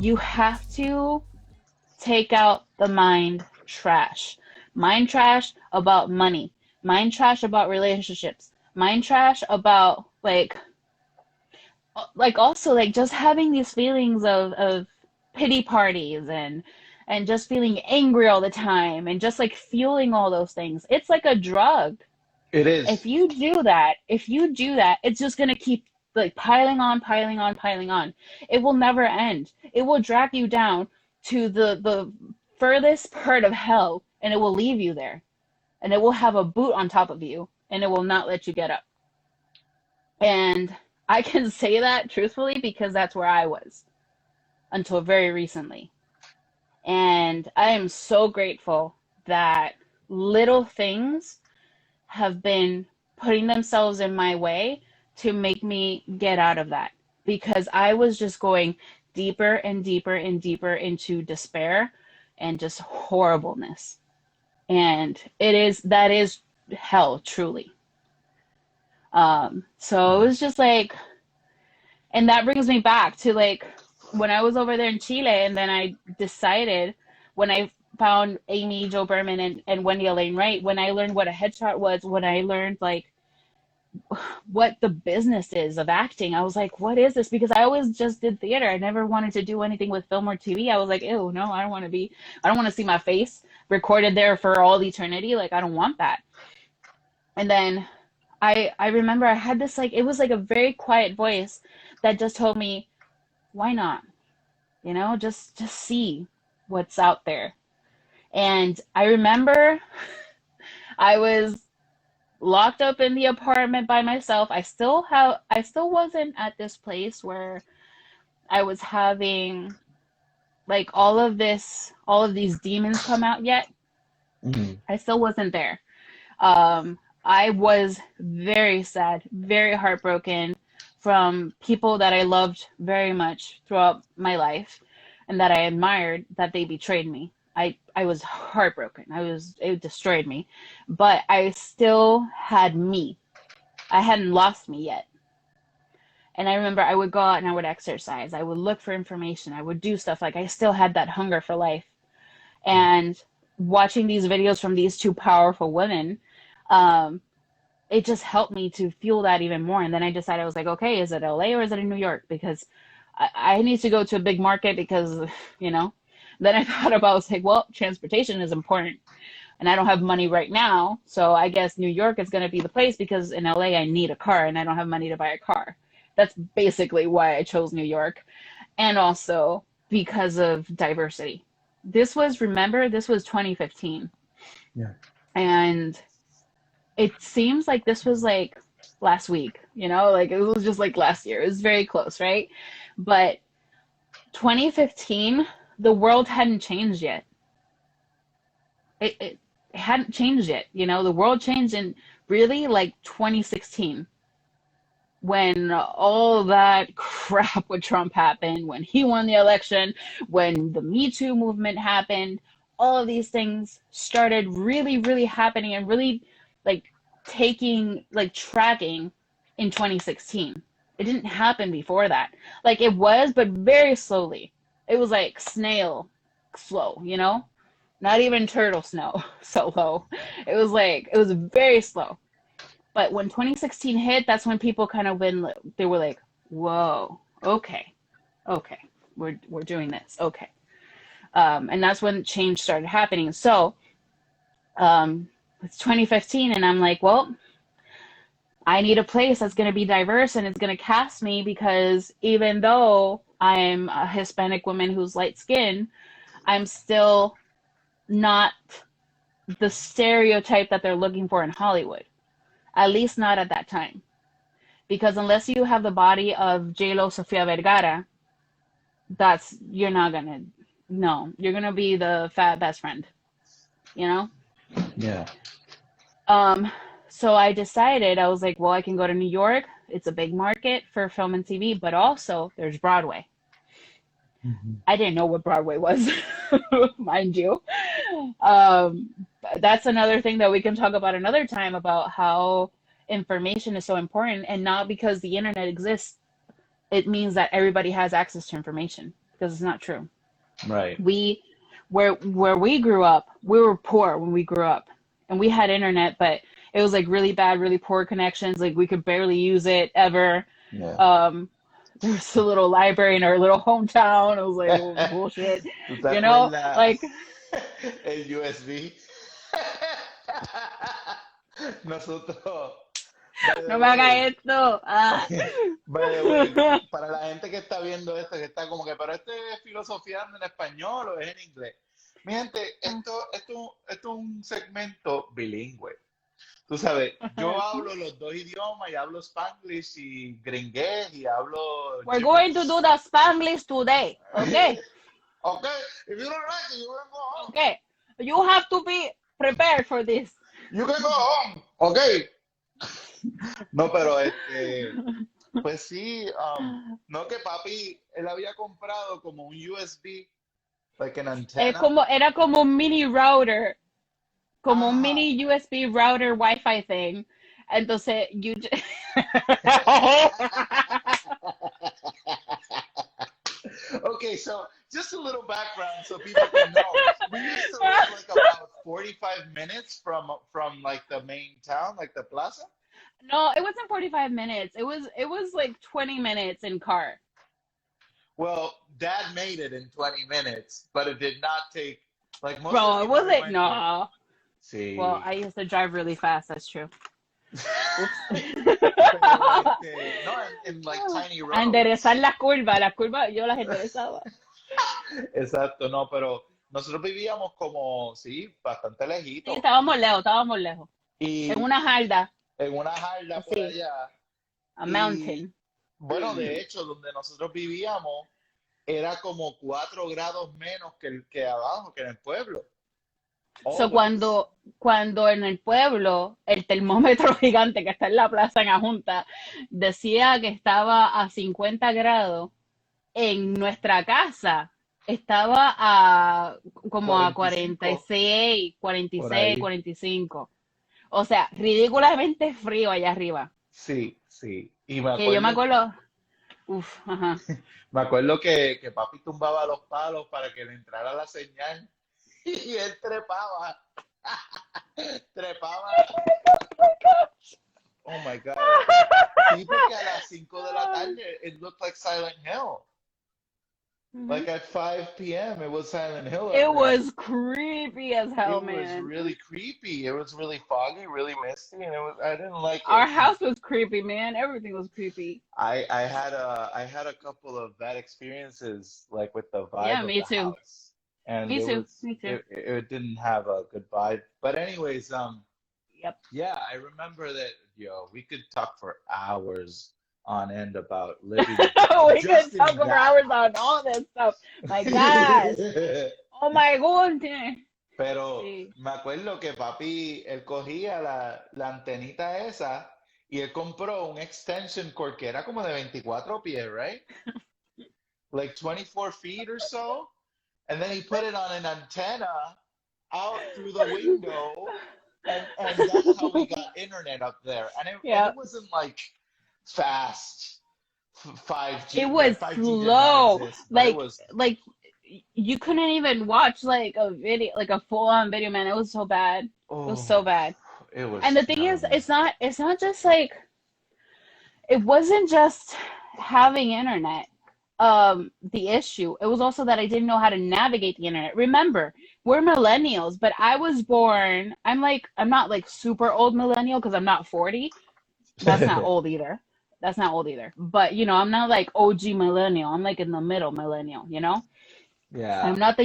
you have to take out the mind trash. Mind trash about money. Mind trash about relationships. Mind trash about also like just having these feelings of pity parties and just feeling angry all the time and just like fueling all those things. It's like a drug. It is. If you do that, it's just gonna keep like piling on, piling on, piling on. It will never end. It will drag you down to the furthest part of hell, and it will leave you there. And it will have a boot on top of you, and it will not let you get up. And I can say that truthfully because that's where I was until very recently. And I am so grateful that little things have been putting themselves in my way to make me get out of that because I was just going deeper and deeper and deeper into despair and just horribleness. And that is hell, truly. So it was just like, and that brings me back to like when I was over there in Chile, and then I decided when I found Amy Jo Berman and Wendy Elaine Wright, when I learned what a headshot was, when I learned like what the business is of acting, I was like, what is this? Because I always just did theater. I never wanted to do anything with film or TV. I was like, ew, no, I don't want to see my face recorded there for all eternity. Like, I don't want that. And then I remember I had this like, it was like a very quiet voice that just told me, why not? You know, just see what's out there. And I remember I was locked up in the apartment by myself. I still wasn't at this place where I was having like all of these demons come out yet. Mhm. I still wasn't there. I was very sad, very heartbroken from people that I loved very much throughout my life and that I admired that they betrayed me. I was heartbroken. It destroyed me. But I still had me. I hadn't lost me yet. And I remember I would go out and I would exercise. I would look for information. I would do stuff like I still had that hunger for life. And watching these videos from these two powerful women, um, it just helped me to fuel that even more. And then I decided, I was like, okay, is it LA or is it in New York? Because I need to go to a big market because, you know, then I thought about, I was like, well, transportation is important and I don't have money right now. So I guess New York is going to be the place because in LA, I need a car and I don't have money to buy a car. That's basically why I chose New York. And also because of diversity. Remember, this was 2015. Yeah. And it seems like this was like last week, you know, like it was just like last year. It was very close, right? But 2015, the world hadn't changed yet. It hadn't changed yet, you know, the world changed in really like 2016 when all that crap with Trump happened, when he won the election, when the Me Too movement happened, all of these things started really, really happening and really like tracking in 2016. It didn't happen before that. Like it was, but very slowly. It was like snail slow, you know? Not even turtle snow so low. It was very slow. But when 2016 hit, that's when people kind of they were like, "Whoa, okay, okay, we're doing this, okay," and that's when change started happening. So it's 2015, and I'm like, well, I need a place that's going to be diverse and it's going to cast me because even though I'm a Hispanic woman who's light skinned, I'm still not the stereotype that they're looking for in Hollywood. At least not at that time. Because unless you have the body of J-Lo Sofia Vergara, you're not gonna, no, you're gonna be the fat best friend, you know? Yeah. Um, so I decided, I was like, well, I can go to New York. It's a big market for film and TV, but also there's Broadway. Mhm. I didn't know what Broadway was, mind you. Um, that's another thing that we can talk about another time about how information is so important and not because the internet exists, it means that everybody has access to information. because it's not true. Right. We where we grew up, we were poor when we grew up, and we had internet, but it was like really bad, really poor connections. Like we could barely use it ever. Yeah. Um, there was a little library in our little hometown. It was like oh, bullshit, ¿Tú te you know? acuerdas Like, el USB? Nosotros, by the no me haga way, esto. Ah. by the way, para la gente que está viendo esto, que está como que, pero este es filosofiando en español o es en inglés. Mi gente, esto es un segmento bilingüe. Tú sabes, yo hablo los dos idiomas y hablo Spanglish y gringués y hablo We're going to do gibberish. the Spanglish today, okay? Okay, if you don't like it, you can go home. Okay. You have to be prepared for this. You can go home. Okay. No, pero pues sí, no que papi, él había comprado como un USB, like an antenna. Era como un mini router, como un Ajá. mini USB router Wi-Fi thing. Entonces, Okay, so just a little background so people can know. We used to live like about 45 minutes from like the main town, like the plaza. No, it wasn't 45 minutes. It was like 20 minutes in car. Well, Dad made it in 20 minutes, but it did not take like most of the Bro, it people who wasn't, went there. no. Well, I Sí. used to drive really fast, that's true. Oops. Pero no, in like tiny A enderezar roads. las curvas yo las enderezaba. Exacto, no, pero nosotros vivíamos como, sí, bastante Sí, lejito. estábamos lejos. En Y una jarda, en una jarda por así, allá. a Y mountain. bueno, de hecho, donde nosotros vivíamos era como 4 grados menos que el que abajo, que en el pueblo. So, Always. cuando en el pueblo el termómetro gigante que está en la plaza en Ajunta decía que estaba a 50 grados, en nuestra casa estaba a como a 45 46, por 46, ahí. 45. O sea, ridículamente frío allá arriba. Sí, sí. Y Que yo me acuerdo, uff, ajá. me acuerdo que papi tumbaba los palos para que le entrara la señal y él trepaba, trepaba. Oh my God. Sí, porque a las 5 de la tarde, it looked like Silent Hill. Like at 5 p.m., it was Silent Hill It up there. was creepy as hell, It was man. really creepy. It was really foggy, really misty, and I didn't like Our it. house was creepy, man. Everything was creepy. I had a couple of bad experiences like with the Yeah, vibe of me the too. house, and Me too. Me too. it didn't have a good vibe. But anyways, Yep. yeah, I remember that, we could talk for hours on end about living We just could in talk for that hours on all house. this stuff. My gosh. Oh my goodness. Pero Sí. me acuerdo que papi, él cogía la antenita esa y él compró un extension cord que era como de 24 pies, right? Like 24 feet or so. And then he put it on an antenna out through the window. And that's how we got internet up there. And Yeah. it wasn't like fast It 5G. was 5G did not slow. exist, but it was, Like you couldn't even watch like a video, like a full-on video, man. It was so bad. It was so oh, bad. it was And the thing is, terrible. it's not just like it wasn't just having internet. The issue. It was also that I didn't know how to navigate the internet. Remember, we're millennials, but I was born, I'm not like super old millennial because I'm not 40. That's not old either. That's not old either. But I'm not like OG millennial. I'm like in the middle millennial, you know? Yeah. I'm not the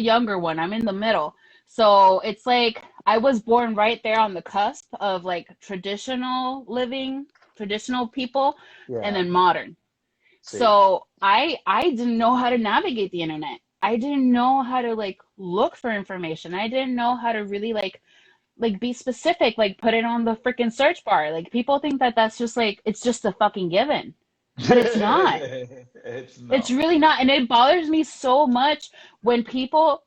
younger one. I'm in the middle. So it's like I was born right there on the cusp of like traditional living, traditional people, and Yeah. then modern. See. So I didn't know how to navigate the internet. I didn't know how to like look for information. I didn't know how to really like be specific, like put it on the freaking search bar. Like people think that that's just like it's just a fucking given, but it's not. It's It's not. really not, and it bothers me so much when people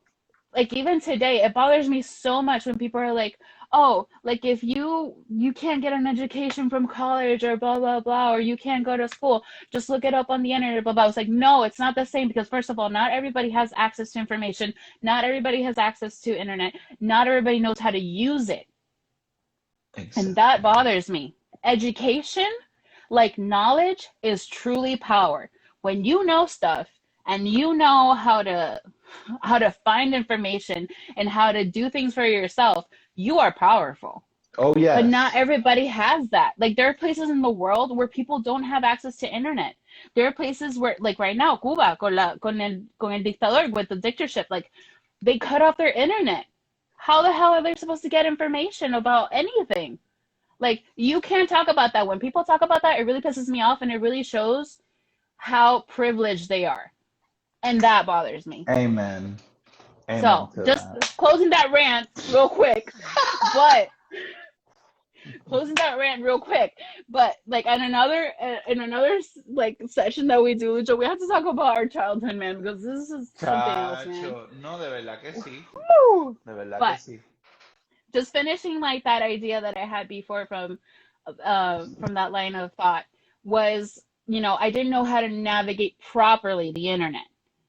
like even today, it bothers me so much when people are like, oh, like if you can't get an education from college or blah blah blah, or you can't go to school, just look it up on the internet, blah blah. I was like, no, it's not the same because first of all, not everybody has access to information, not everybody has access to internet, not everybody knows how to use it. And that Exactly. bothers me. Education, like knowledge, is truly power. When you know stuff and you know how to find information and how to do things for yourself, you are powerful. Oh, But not yes. everybody has that. Like there are places in the world where people don't have access to internet. There are places where, like right now, Cuba, con el dictador, with the dictatorship, like they cut off their internet. How the hell are they supposed to get information about anything? Like you can't talk about that. When people talk about that, it really pisses me off and it really shows how privileged they are. And that bothers me. Amen. Amen So to just that. closing that rant real quick. But closing that rant real quick. But like in another like session that we do, Joe, we have to talk about our childhood, man, because this is something else, man. Chacho, no, de verdad que sí. Woo! De verdad que But sí. just finishing like that idea that I had before from that line of thought was, I didn't know how to navigate properly the internet.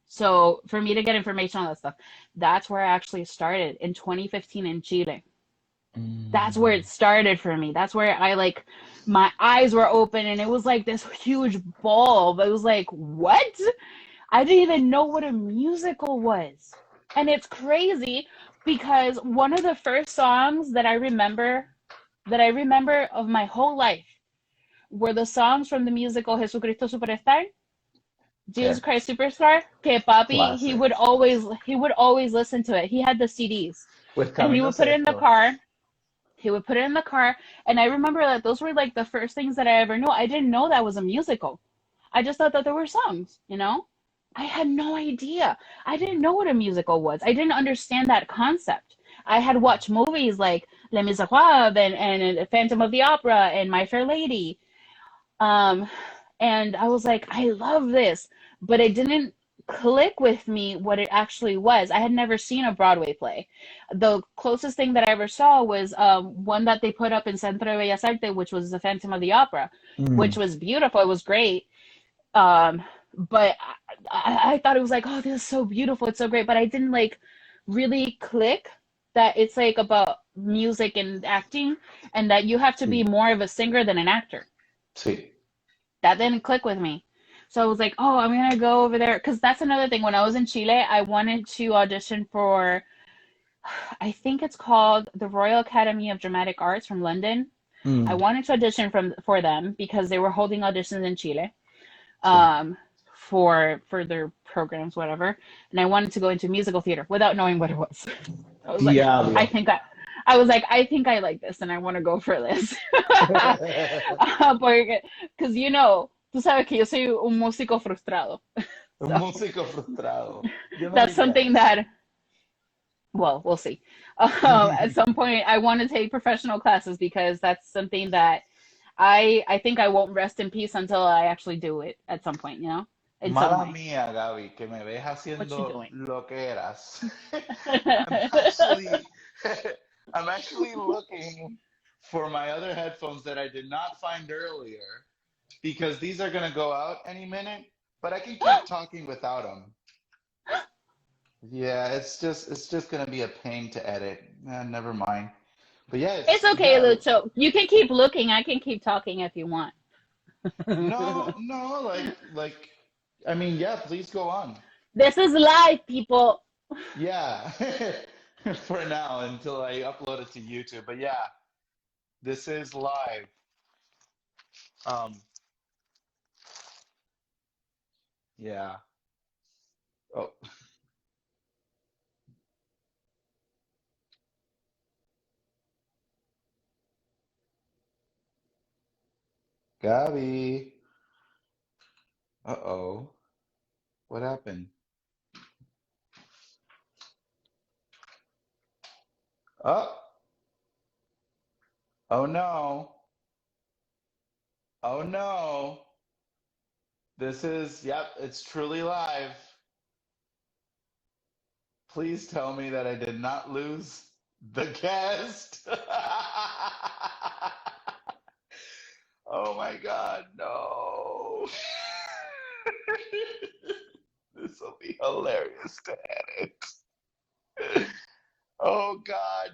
So for me to get information on that stuff, that's where I actually started in 2015 in Chile. That's where Mm. it started for me. That's where I like my eyes were open and it was like this huge bulb. It was like, what? I didn't even know what a musical was. And it's crazy because one of the first songs that I remember of my whole life were the songs from the musical Jesucristo Superstar, Jesus Okay. Christ Superstar. Que papi, he would Classic. always he would always listen to it. He had the CDs With and he Camilo would put it in the Sesto. car. He would put it in the car, and I remember that those were like the first things that I ever knew. I didn't know that was a musical. I just thought that there were songs. I had no idea. I didn't know what a musical was. I didn't understand that concept. I had watched movies like Les Miserables and Phantom of the Opera and My Fair Lady. Um, and I was like, I love this, but it didn't click with me what it actually was. I had never seen a Broadway play. The closest thing that I ever saw was one that they put up in Centro de Bellas Artes, which was The Phantom of the Opera, which Mm. was beautiful. It was great. But I thought it was like, oh, this is so beautiful. It's so great. But I didn't like really click that it's like about music and acting and that you have to be Sí. more of a singer than an actor. Sí. That didn't click with me. So I was like, oh, I'm gonna go over there because that's another thing. When I was in Chile, I wanted to audition for, I think it's called the Royal Academy of Dramatic Arts from London. I Mm. wanted to audition for them because they were holding auditions in Chile, Sí. um, for their programs, whatever. And I wanted to go into musical theater without knowing what it was. I was like, I Diablo. think I, I was like, I think I like this and I want to go for this. Because tú sabes que yo soy un músico frustrado. Un So músico frustrado. Yo no that's diría something eso. that, well, we'll see. At some point, I want to take professional classes because that's something that I think I won't rest in peace until I actually do it at some point, in some Mala way. mía, Gaby, que me ves What you haciendo doing? lo que eras. I'm actually, I'm actually looking for my other headphones that I did not find earlier because these are gonna go out any minute, but I can keep talking without them. Yeah, it's just gonna be a pain to edit. Never mind. But yeah, It's it's okay, yeah. Lucho. You can keep looking. I can keep talking if you want. No, no, like I mean, yeah, please go on. This is live, people. Yeah. For now until I upload it to YouTube. But yeah, this is live. Um, yeah. Oh, Gabby. Uh-oh. What happened? Oh, oh no. Oh no. Yep, it's truly live. Please tell me that I did not lose. The guest. Oh my God, no. This will be hilarious to edit. Oh God.